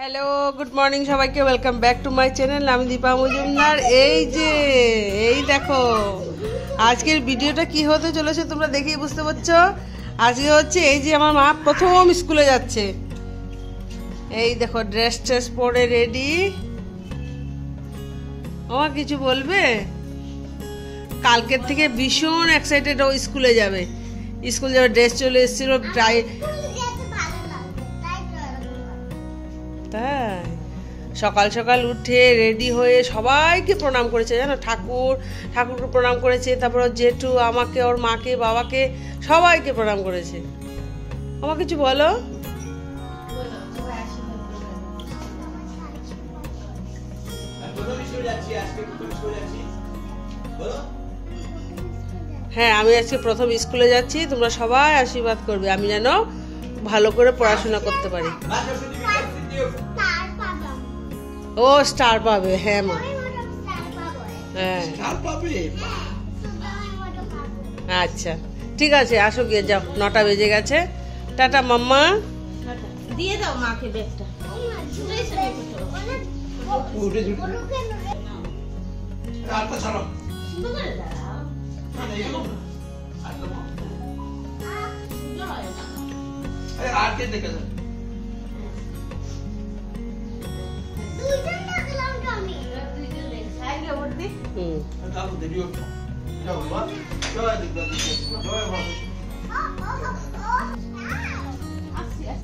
Hello, good morning সবাইকে। Welcome back to my channel. আমি দীপা মজুমদার। এই দেখো আজকের ভিডিওটা কি হতে চলেছে তোমরা দেখেই বুঝতে পারছো। আজকে হচ্ছে এই যে আমার মা প্রথম স্কুলে যাচ্ছে। এই দেখো ড্রেস পরে রেডি। আমার কিছু বলবে? কালকের থেকে ভীষণ এক্সাইটেড ও স্কুলে যাবে। ড্রেস চলে এসেছিল তাই সকাল সকাল উঠে রেডি হয়ে সবাইকে প্রণাম করেছে, জানো, ঠাকুরকে প্রণাম করেছে, তারপর জেঠু আমাকে, ওর মাকে, বাবাকে, সবাইকে প্রণাম করেছে। আমার কিছু বলো। হ্যাঁ, আমি আজকে প্রথম স্কুলে যাচ্ছি। তোমরা সবাই আশীর্বাদ করবে আমি যেন ভালো করে পড়াশোনা করতে পারি। ও স্টার পাবে? হ্যাঁ মা, হ্যাঁ আচ্ছা ঠিক আছে, আসো গিয়ে যাও, 9টা বেজে গেছে। টাটা মাম্মা। দিয়ে দাও মাকে ব্যাগটা।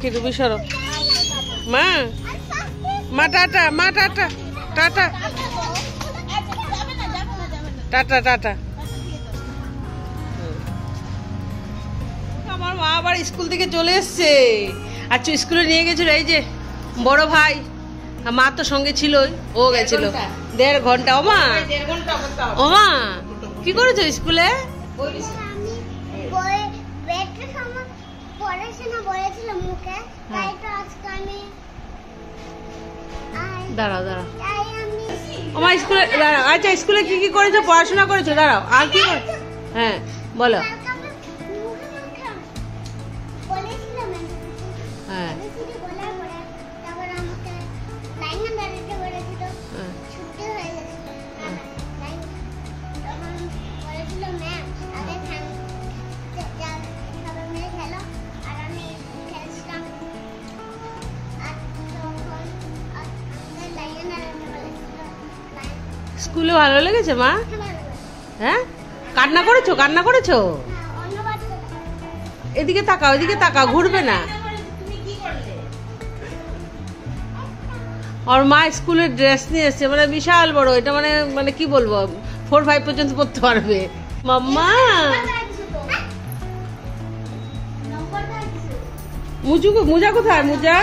কি ডুবি সরো মা। মা টাটা, মা টাটা, টাটা টাটা টাটা। আমার মা আবার স্কুল থেকে চলে এসছে। আচ্ছা, স্কুলে নিয়ে গেছিল এই যে বড় ভাই, মা তো সঙ্গে ছিল, ও গেছিল 1.5 ঘন্টা। ও মা কি করেছো স্কুলে? দাঁড়াও দাঁড়াও, আমার স্কুলে দাঁড়াও। আচ্ছা, স্কুলে কি কি করেছো? পড়াশোনা করেছো? দাঁড়াও, আর কি করেছো? হ্যাঁ বলো। হ্যাঁ স্কুলে ভালো লেগেছে মা? হ্যাঁ, কান্না করেছো? কান্না করেছো? এদিকে তাকাও, এদিকে তাকাও, ঘুরবে না। ওর মা স্কুলের ড্রেস নিয়ে এসছে, মানে বিশাল বড়। এটা মানে কি বলবো, 4-5 পর্যন্ত পড়তে পারবে। মাম্মা মুজা কোথায়? মুজা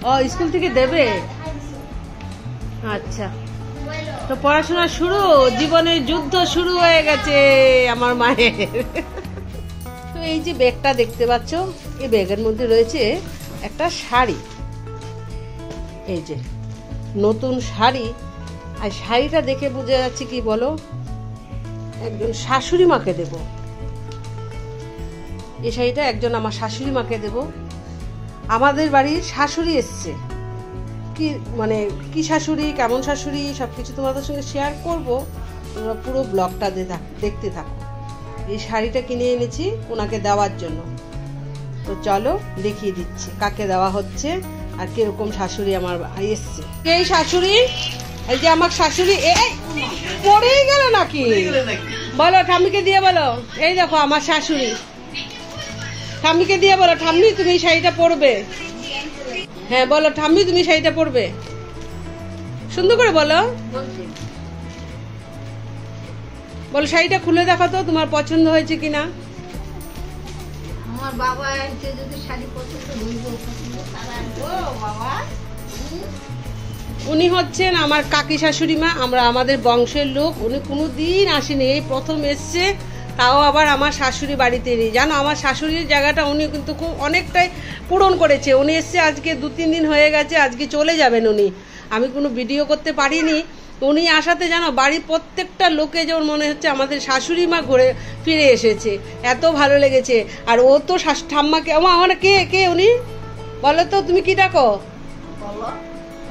ও স্কুল থেকে দেবে। আচ্ছা, তো পড়াশোনা শুরু, জীবনের যুদ্ধ শুরু হয়ে গেছে আমার মায়ের। তো এই যে ব্যাগটা দেখতে পাচ্ছ, এই ব্যাগের মধ্যে রয়েছে একটা শাড়ি। এই যে নতুন শাড়ি। আর শাড়িটা দেখে বোঝা যাচ্ছে কি বলো, একজন শাশুড়ি মাকে দেব। এই শাড়িটা একজন আমার শাশুড়ি মাকে দেব। আমাদের বাড়ির শাশুড়ি এসছে। কি মানে কি শাশুড়ি, কেমন শাশুড়ি, সবকিছু তোমাদের সঙ্গে শেয়ার করব। তোমরা পুরো ব্লগটা দেখতে থাকো। এই শাড়িটা কিনে এনেছি ওনাকে দেওয়ার জন্য। তো চলো দেখিয়ে দিচ্ছি কাকে দেওয়া হচ্ছে আর কিরকম শাশুড়ি আমার এসছে। এই শাশুড়ি, এই যে আমার শাশুড়ি। এই পড়েই গেল নাকি? বলো ঠাম্মিকে দিয়ে বলো, এই দেখো আমার শাশুড়ি। ঠাম্মিকে দিয়ে বলো, ঠাম্মি তুমি শাড়িটা পরবে। হ্যাঁ বলো, ঠাম্মি তুমি শাড়িটা পরবে। সুন্দর করে বলো, বলো শাড়িটা খুলে দেখো তো তোমার পছন্দ হয়েছে কিনা। আমার বাবা যদি শাড়ি পছন্দ উনি হচ্ছেন আমার কাকি শাশুড়ি মা। আমাদের বংশের লোক। উনি কোনোদিন আসেনি, এই প্রথম এসছে, তাও আবার আমার শাশুড়ি বাড়িতে নেই। জানো, আমার শাশুড়ির জায়গাটা উনি কিন্তু খুব অনেকটাই পূরণ করেছে। উনি এসছে আজকে 2-3 দিন হয়ে গেছে, আজকে চলে যাবেন উনি। আমি কোনো ভিডিও করতে পারিনি। উনি আসাতে জানো বাড়ির প্রত্যেকটা লোকে যেমন মনে হচ্ছে আমাদের শাশুড়ি মা ঘুরে ফিরে এসেছে। এত ভালো লেগেছে। আর ও তো ঠাম্মাকে, আমার কে কে উনি বলো তো তুমি কি ডাকো?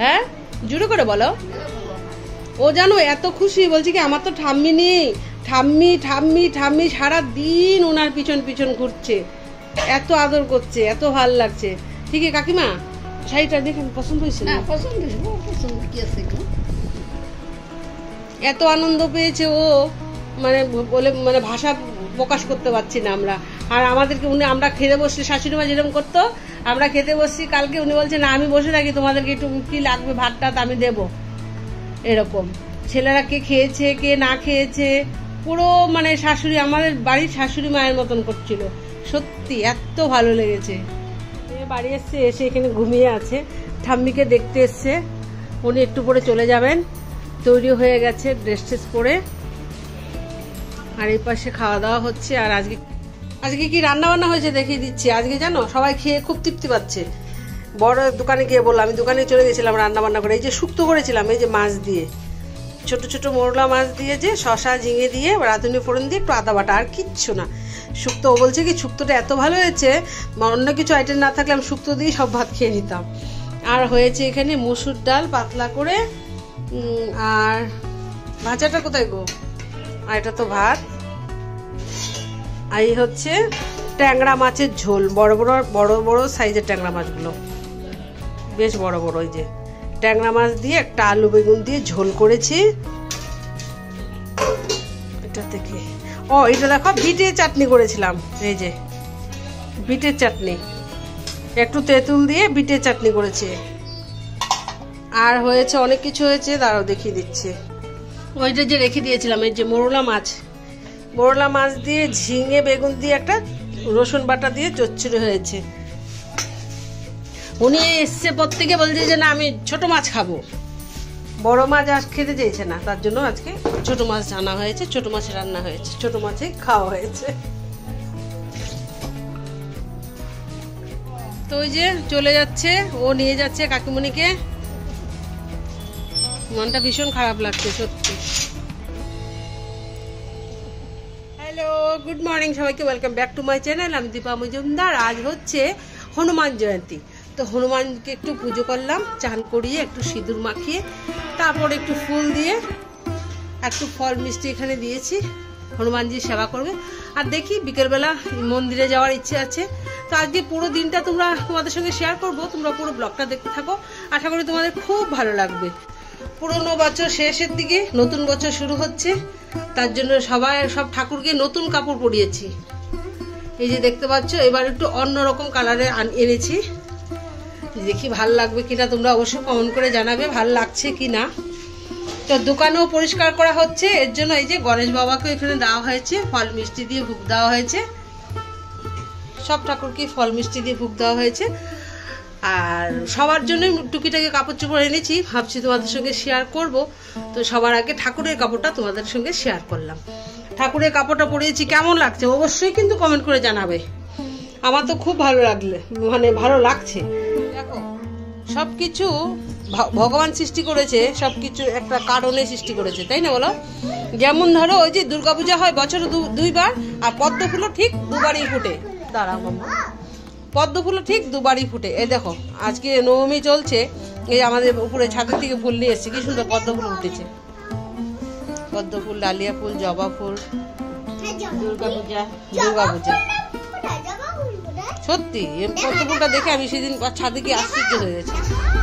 হ্যাঁ, জুড়ে করে বলো। ও জানো এত খুশি, বলছি কি আমার তো ঠাম্মি নেই, ঠাম্মি ঠাম্মি ঠাম্মি সারা দিন ওনার পিছন পিছন ঘুরছে, এত আদর করছে, এত ভাল লাগছে। ঠিক আছে কাকিমা, শাড়িটা দেখেন পছন্দ হয়েছে না? এত আনন্দ পেয়েছে ও, মানে বলে মানে ভাষা প্রকাশ করতে পারছি না আমরা। আর আমাদেরকে উনি, আমরা খেতে বসলে শাশুড়ি মা যেরকম করতো, আমরা খেতে বসছি কালকে, উনি বলছে না আমি বসে থাকি, তোমাদেরকে একটু কি লাগবে ভাত টাত আমি দেবো, এরকম। ছেলেরা কে খেয়েছে কে না খেয়েছে, পুরো মানে শাশুড়ি, আমাদের বাড়ির শাশুড়ি মায়ের মতন করছিল, সত্যি এত ভালো লেগেছে। বাড়ি এসছে, এসে এখানে ঘুমিয়ে আছে, ঠাম্মিকে দেখতে এসছে। উনি একটু পরে চলে যাবেন, তৈরি হয়ে গেছে ড্রেস ট্রেস পরে। আর এই পাশে খাওয়া দাওয়া হচ্ছে। আর আজকে কি রান্না বান্না হয়েছে দেখিয়ে দিচ্ছি। আজকে জানো সবাই খেয়ে খুব তৃপ্তি পাচ্ছে। বড় দোকানে গিয়ে বললাম, আমি দোকানে চলে গেছিলাম রান্না বান্না করে। এই যে শুক্তো করেছিলাম, এই যে মাছ দিয়ে, ছোট ছোট মোরলা মাছ দিয়ে, যে শশা ঝিঙে দিয়ে রাঁধুনি ফোড়ন দিয়ে একটু আদা বাটা, আর কিচ্ছু না। শুক্তো, ও বলছে কি শুক্তোটা এত ভালো হয়েছে, অন্য কিছু আইটেম না থাকলে আমি শুক্তো দিয়ে সব ভাত খেয়ে নিতাম। আর হয়েছে এখানে মসুর ডাল পাতলা করে, আর ভাজাটা কোথায় গো, আর এটা তো ভাত। আর এই হচ্ছে ট্যাংরা মাছের ঝোল, বড় বড় বড় বড় সাইজের ট্যাংরা মাছগুলো, বেশ বড় বড়। ওই যে ট্যাংরা মাছ দিয়ে একটা আলু বেগুন দিয়ে ঝোল করেছি। এটা থেকে এটা দেখো বিটের চাটনি করেছিলাম, এই যে বিটের চাটনি, একটু তেঁতুল দিয়ে বিটের চাটনি করেছি। আর হয়েছে অনেক কিছু হয়েছে, দাঁড়াও দেখিয়ে দিচ্ছি। ওইটা যে রেখে দিয়েছিলাম, এই যে মোরলা মাছ দিয়ে ঝিঙে বেগুন দিয়ে একটা রসুন বাটা দিয়ে চচ্চড়ি হয়েছে। উনি এসছে প্রত্যেকে বলছে যে না আমি ছোট মাছ খাবো, বড় মাছ আজ খেতে চেয়েছে না, তার জন্য আজকে ছোট মাছ আনা হয়েছে, ছোট মাছ রান্না হয়েছে, ছোট মাছই খাওয়া হয়েছে। তো ওই যে চলে যাচ্ছে, ও নিয়ে যাচ্ছে কাকিমণিকে। মনটা ভীষণ খারাপ লাগছে সত্যি। হ্যালো, গুড মর্নিং সবাইকে, welcome back to my channel. আমি দীপা মজুমদার। আজ হচ্ছে হনুমান জয়ন্তী, তো হনুমানকে একটু পুজো করলাম, চান করিয়ে একটু সিঁদুর মাখিয়ে, তারপর একটু ফুল দিয়ে একটু ফল মিষ্টি এখানে দিয়েছি, হনুমানজির সেবা করবে। আর দেখি বিকেলবেলা মন্দিরে যাওয়ার ইচ্ছে আছে। তো আজকে পুরো দিনটা তোমাদের সঙ্গে শেয়ার করব, তোমরা পুরো ব্লগটা দেখতে থাকো, আশা করি তোমাদের খুব ভালো লাগবে। পুরনো বছর শেষের দিকে নতুন বছর শুরু হচ্ছে, তার জন্য সব ঠাকুরকে নতুন কাপড় পরিয়েছি। এই যে দেখতে পাচ্ছ, এবার একটু অন্যরকম কালারে এনেছি, দেখি ভাল লাগবে কিনা, তোমরা অবশ্যই কমেন্ট করে জানাবে ভাল লাগছে কিনা। তো দোকানেও পরিষ্কার করা হচ্ছে, এর জন্য এই যে গণেশ বাবাকে এখানে দেওয়া হয়েছে, ফল মিষ্টি দিয়ে ভোগ দেওয়া হয়েছে, সব ঠাকুরকে ফল মিষ্টি দিয়ে ভোগ দেওয়া হয়েছে। আর সবার জন্যই টুকিটাকি কাপড় চোপড় এনেছি, ভাবছি তোমাদের সঙ্গে শেয়ার করব। তো সবার আগে ঠাকুরের কাপড়টা তোমাদের সঙ্গে শেয়ার করলাম। ঠাকুরের কাপড়টা পরিয়েছি, কেমন লাগছে অবশ্যই কিন্তু কমেন্ট করে জানাবে। আমার তো খুব ভালো ভালো লাগছে। দেখো সবকিছু ভগবান সৃষ্টি করেছে, সবকিছু একটা কারণে সৃষ্টি করেছে, তাই না বলো? যেমন ধরো ওই যে দুর্গাপূজা হয় বছরে দুইবার, আর পদ্ম ফুলও ঠিক দুবারই ফুটে। দাঁড়াও মাম্মা, পদ্ম ফুলও ঠিক দুবারই ফুটে। এই দেখো আজকে নবমী চলছে, এই আমাদের উপরে ছাদের থেকে ফুল নিয়ে এসেছে, কি সুন্দর পদ্ম ফুল উঠেছে, পদ্ম ফুল, ডালিয়া ফুল, জবা ফুল। দুর্গাপূজা সত্যি পদ্ম ফুলটা দেখে আমি সেদিন ছাদে গিয়ে আশ্চর্য হয়ে গেছি।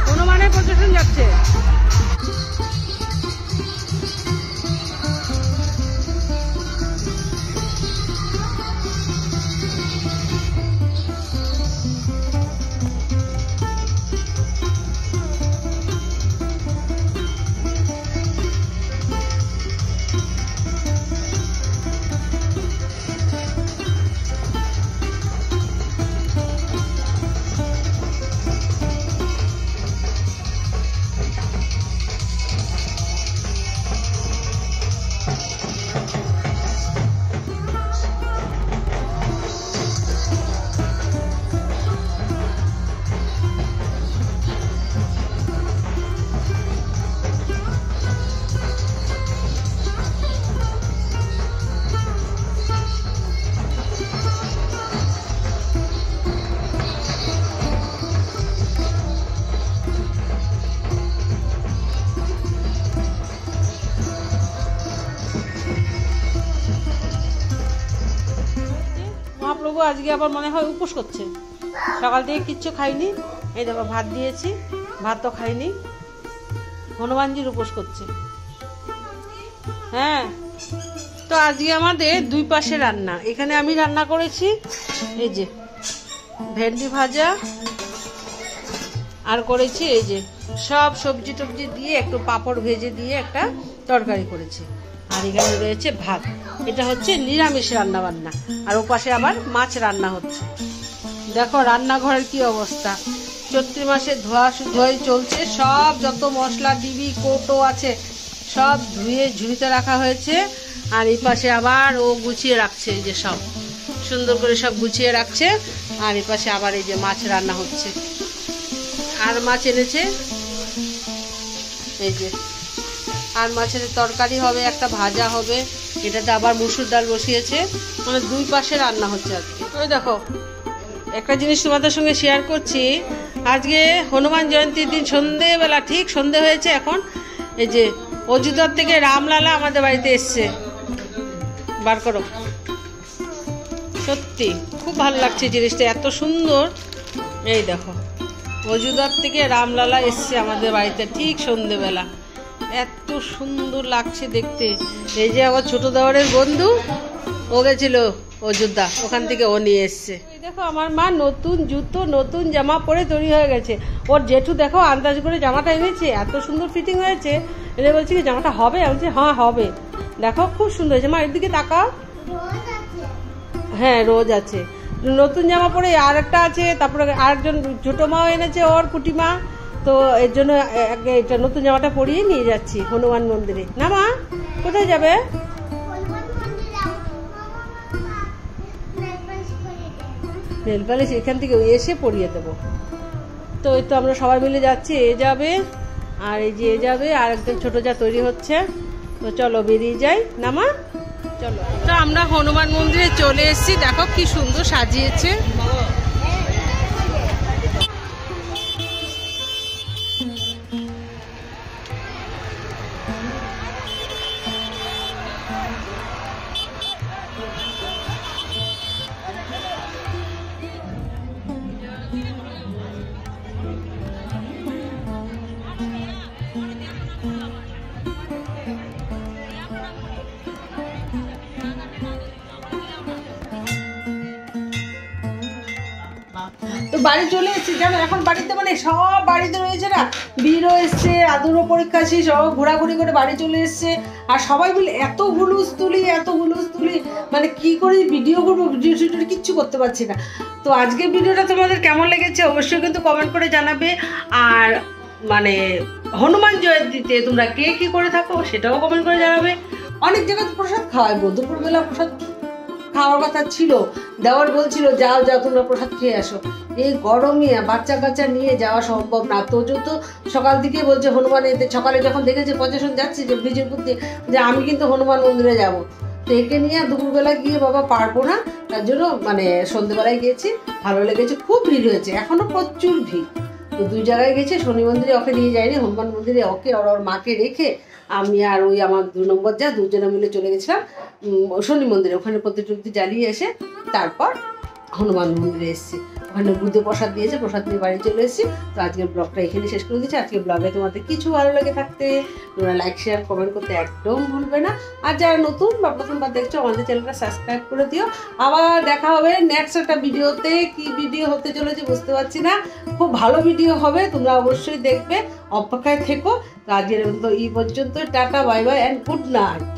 হনুমানের প্রসেশন যাচ্ছে। আজকে আবার মনে হয় উপোস করছে, সকাল থেকে কিচ্ছু খাইনি। এই দেখো ভাত দিয়েছি, ভাত তো খাইনি, হনুমানজির উপোস করছে। হ্যাঁ, তো আজকে আমাদের দুই পাশে রান্না। এখানে আমি রান্না করেছি এই যে ভেন্ডি ভাজা, আর করেছি এই যে সব সবজি টবজি দিয়ে একটু পাঁপড় ভেজে দিয়ে একটা তরকারি করেছি। আর এখানে রয়েছে ভাত। এটা হচ্ছে নিরামিষ রান্না বান্না। আর ওপাশে আবার মাছ রান্না হচ্ছে। দেখো রান্নাঘরের কি অবস্থা, চৈত্র মাসে ধোয়াই চলছে। সব যত মশলা ডিবি কৌটো আছে সব ধুয়ে ঝুড়িতে রাখা হয়েছে। আর এই পাশে আবার ও গুছিয়ে রাখছে, এই যে সব সুন্দর করে সব গুছিয়ে রাখছে। আর এই পাশে আবার এই যে মাছ রান্না হচ্ছে। আর মাছ এনেছে এই যে, আর মাছের তরকারি হবে, একটা ভাজা হবে, এটাতে আবার মুসুর ডাল বসিয়েছে। মানে দুই পাশে রান্না হচ্ছে আজকে। ওই দেখো একটা জিনিস তোমাদের সঙ্গে শেয়ার করছি। আজকে হনুমান জয়ন্তীর দিন সন্ধেবেলা, ঠিক সন্ধে হয়েছে এখন, এই যে অযোধ্যা থেকে রামলালা আমাদের বাড়িতে এসছে। বার করো, সত্যি খুব ভালো লাগছে জিনিসটা, এত সুন্দর। এই দেখো অযোধ্যা থেকে রামলালা এসছে আমাদের বাড়িতে ঠিক সন্ধেবেলা, এত সুন্দর লাগছে দেখতে। এই যে আমার ছোট দেওয়ারের বন্ধু, ও গেছিল অযোধ্যা, ওখান থেকে ও নিয়ে এসছে। দেখো আমার মা নতুন জুতো নতুন জামা পরে তৈরি হয়ে গেছে। ওর জেঠু দেখো আন্দাজ করে জামাটা এনেছে, এত সুন্দর ফিটিং হয়েছে। এনে বলছি কি জামাটা হবে? আমি বলছি হ্যাঁ হবে। দেখো খুব সুন্দর হয়েছে। মা এর দিকে তাকাও। হ্যাঁ রোজ আছে, নতুন জামা পরে আর একটা আছে। তারপরে আরেকজন ছোট মাও এনেছে, ওর কুটিমা। তো এর জন্য এটা নতুন জামাটা পরিয়ে নিয়ে যাচ্ছি হনুমান মন্দিরে। না মা কোথায় যাবে? নেল পালিশ এখান থেকে এসে পরিয়ে দেবো। তো এই তো আমরা সবাই মিলে যাচ্ছি, এ যাবে আর এই যে এ যাবে, আর একজন ছোট যা তৈরি হচ্ছে। তো চলো বেরিয়ে যাই। না মা চলো। তো আমরা হনুমান মন্দিরে চলে এসেছি, দেখো কি সুন্দর সাজিয়েছে। তো বাড়ি চলে এসেছি জানো, এখন বাড়িতে মানে সব বাড়িতে রয়েছে না, বীরও এসছে, আদুরও পরীক্ষা শেষ, সব ঘোরাঘুরি করে বাড়ি চলে এসছে। আর সবাই মিলে এত হুলুস তুলি, মানে কি করে ভিডিও করবো, ভিডিও টিডিও কিচ্ছু করতে পারছি না। তো আজকের ভিডিওটা তোমাদের কেমন লেগেছে অবশ্যই কিন্তু কমেন্ট করে জানাবে। আর মানে হনুমান জয়ন্তীতে তোমরা কে কি করে থাকো সেটাও কমেন্ট করে জানাবে। অনেক জায়গায় প্রসাদ খাওয়াইবো, দুপুরবেলা প্রসাদ খাওয়ার কথা ছিল, দেওয়ার বলছিল যাও যাও তোমরা প্রসাদ খেয়ে আসো। এই গরমে বাচ্চা কাচ্চা নিয়ে যাওয়া সম্ভব না। তো সকাল থেকে বলছে হনুমান, এতে সকালে যখন দেখেছে প্রশাসন যাচ্ছে যে ব্রিজের উপর দিয়ে, যে আমি কিন্তু হনুমান মন্দিরে যাব। তো একে নিয়ে দুপুরবেলা গিয়ে বাবা পারবো না, তার জন্য মানে সন্ধ্যেবেলায় গিয়েছি, ভালো লেগেছে। খুব ভিড় হয়েছে, এখনো প্রচুর ভিড়। তো দুই জায়গায় গেছে, শনি মন্দিরে ওকে নিয়ে যায়নি, হনুমান মন্দিরে ওকে আর ওর মাকে রেখে আমি আর ওই আমার 2 নম্বর যা দুজনে মিলে চলে গেছিলাম শনি মন্দিরে। ওখানে প্রতিটি জ্বালিয়ে এসে তারপর হনুমান মন্দিরে এসেছি। ওখানে বুদ্ধ প্রসাদ দিয়েছে, প্রসাদ নিয়ে বাড়ি চলে এসেছি। তো আজকের ব্লগটা এখানে শেষ করে দিচ্ছি। আজকের ব্লগে তোমাদের কিছু ভালো লেগে থাকতে তোমরা লাইক শেয়ার কমেন্ট করতে একদম ভুলবে না। আর যারা নতুন বা প্রথমবার দেখছো আমাদের চ্যানেলটা সাবস্ক্রাইব করে দিও। আবার দেখা হবে নেক্সট একটা ভিডিওতে। কি ভিডিও হতে চলেছে বুঝতে পারছি না, খুব ভালো ভিডিও হবে, তোমরা অবশ্যই দেখবে, অপেক্ষায় থেকো। আজকের এই পর্যন্ত tata, bye bye and good night.